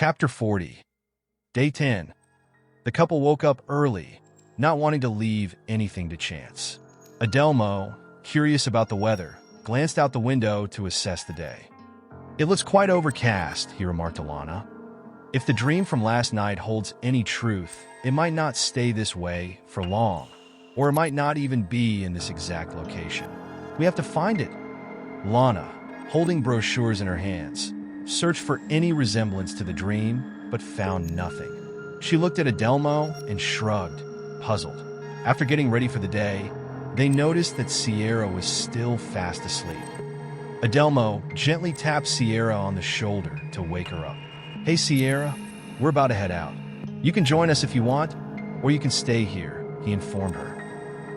Chapter 40. Day 10. The couple woke up early, not wanting to leave anything to chance. Adelmo, curious about the weather, glanced out the window to assess the day. "It looks quite overcast," he remarked to Lana. "If the dream from last night holds any truth, it might not stay this way for long, or it might not even be in this exact location. We have to find it." Lana, holding brochures in her hands, searched for any resemblance to the dream, but found nothing. She looked at Adelmo and shrugged, puzzled. After getting ready for the day, they noticed that Sierra was still fast asleep. Adelmo gently tapped Sierra on the shoulder to wake her up. "Hey Sierra, we're about to head out. You can join us if you want, or you can stay here," he informed her.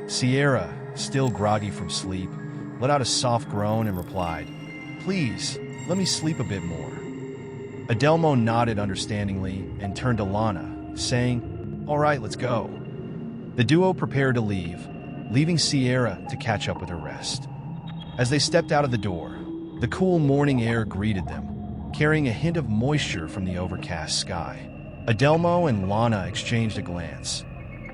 Sierra, still groggy from sleep, let out a soft groan and replied, "Please, let me sleep a bit more." Adelmo nodded understandingly and turned to Lana, saying, "All right, let's go." The duo prepared to leave, leaving Sierra to catch up with her rest. As they stepped out of the door, the cool morning air greeted them, carrying a hint of moisture from the overcast sky. Adelmo and Lana exchanged a glance,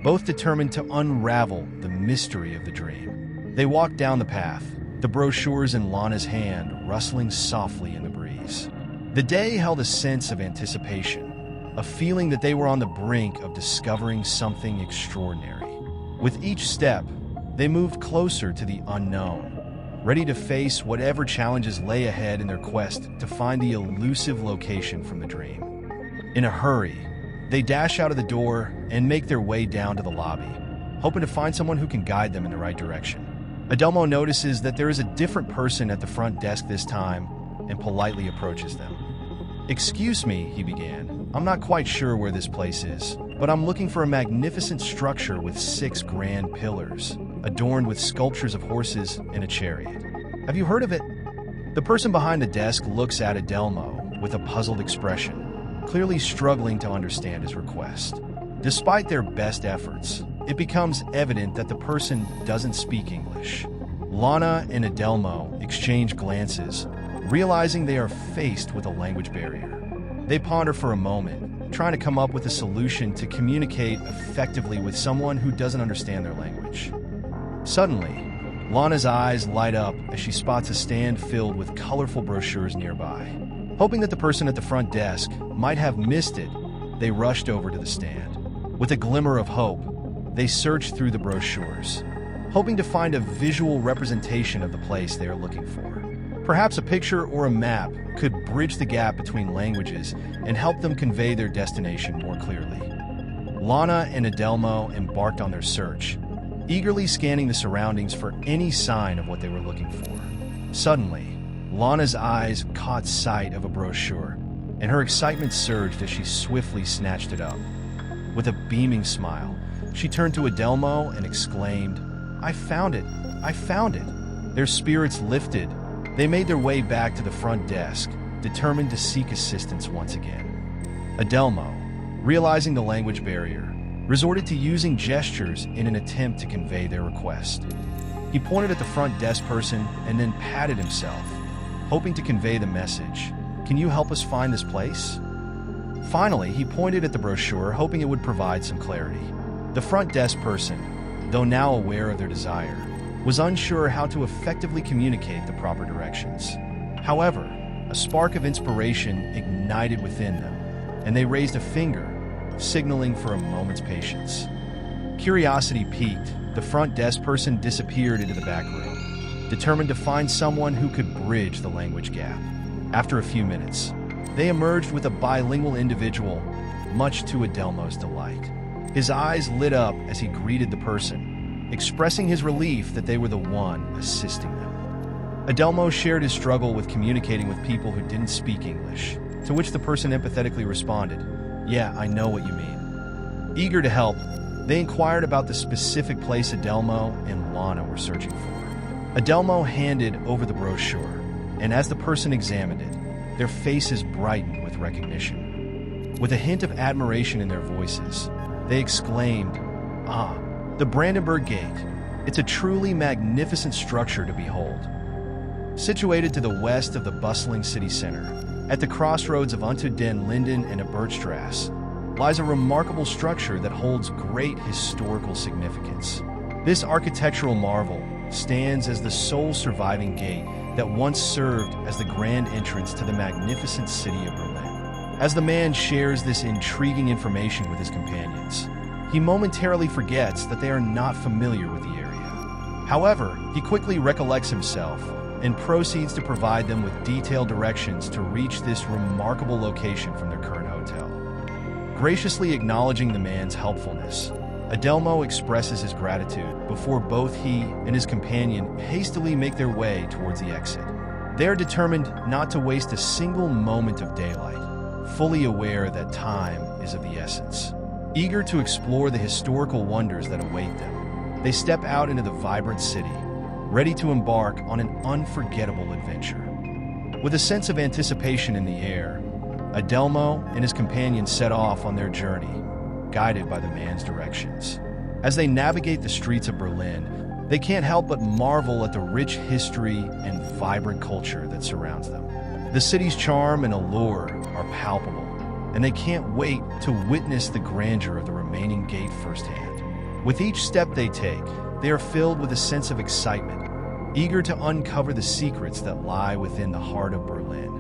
both determined to unravel the mystery of the dream. They walked down the path, the brochures in Lana's hand rustling softly in the breeze. The day held a sense of anticipation, a feeling that they were on the brink of discovering something extraordinary. With each step, they moved closer to the unknown, ready to face whatever challenges lay ahead in their quest to find the elusive location from the dream. In a hurry, they dash out of the door and make their way down to the lobby, hoping to find someone who can guide them in the right direction. Adelmo notices that there is a different person at the front desk this time and politely approaches them. "Excuse me," he began. "I'm not quite sure where this place is, but I'm looking for a magnificent structure with 6 grand pillars, adorned with sculptures of horses and a chariot. Have you heard of it?" The person behind the desk looks at Adelmo with a puzzled expression, clearly struggling to understand his request. Despite their best efforts, it becomes evident that the person doesn't speak English. Lana and Adelmo exchange glances, realizing they are faced with a language barrier. They ponder for a moment, trying to come up with a solution to communicate effectively with someone who doesn't understand their language. Suddenly, Lana's eyes light up as she spots a stand filled with colorful brochures nearby. Hoping that the person at the front desk might have missed it, they rushed over to the stand. With a glimmer of hope, they searched through the brochures, hoping to find a visual representation of the place they are looking for. Perhaps a picture or a map could bridge the gap between languages and help them convey their destination more clearly. Lana and Adelmo embarked on their search, eagerly scanning the surroundings for any sign of what they were looking for. Suddenly, Lana's eyes caught sight of a brochure, and her excitement surged as she swiftly snatched it up. With a beaming smile, she turned to Adelmo and exclaimed, "I found it! I found it!" Their spirits lifted. They made their way back to the front desk, determined to seek assistance once again. Adelmo, realizing the language barrier, resorted to using gestures in an attempt to convey their request. He pointed at the front desk person and then patted himself, hoping to convey the message, "Can you help us find this place?" Finally, he pointed at the brochure, hoping it would provide some clarity. The front desk person, though now aware of their desire, was unsure how to effectively communicate the proper directions. However, a spark of inspiration ignited within them, and they raised a finger, signaling for a moment's patience. Curiosity piqued, the front desk person disappeared into the back room, determined to find someone who could bridge the language gap. After a few minutes, they emerged with a bilingual individual, much to Adelmo's delight. His eyes lit up as he greeted the person, expressing his relief that they were the one assisting them. Adelmo shared his struggle with communicating with people who didn't speak English, to which the person empathetically responded, "Yeah, I know what you mean." Eager to help, they inquired about the specific place Adelmo and Lana were searching for. Adelmo handed over the brochure, and as the person examined it, their faces brightened with recognition. With a hint of admiration in their voices, they exclaimed, "Ah, the Brandenburg Gate. It's a truly magnificent structure to behold." Situated to the west of the bustling city center, At the crossroads of Unter den Linden and Ebertstrasse lies a remarkable structure that holds great historical significance. This architectural marvel stands as the sole surviving gate that once served as the grand entrance to the magnificent city of Berlin. As the man shares this intriguing information with his companions, he momentarily forgets that they are not familiar with the area. However, he quickly recollects himself and proceeds to provide them with detailed directions to reach this remarkable location from their current hotel. Graciously acknowledging the man's helpfulness, Adelmo expresses his gratitude before both he and his companion hastily make their way towards the exit. They are determined not to waste a single moment of daylight, fully aware that time is of the essence. Eager to explore the historical wonders that await them, they step out into the vibrant city, ready to embark on an unforgettable adventure. With a sense of anticipation in the air, Adelmo and his companions set off on their journey, guided by the man's directions. As they navigate the streets of Berlin, they can't help but marvel at the rich history and vibrant culture that surrounds them. The city's charm and allure are palpable, and they can't wait to witness the grandeur of the remaining gate firsthand. With each step they take, they are filled with a sense of excitement, eager to uncover the secrets that lie within the heart of Berlin.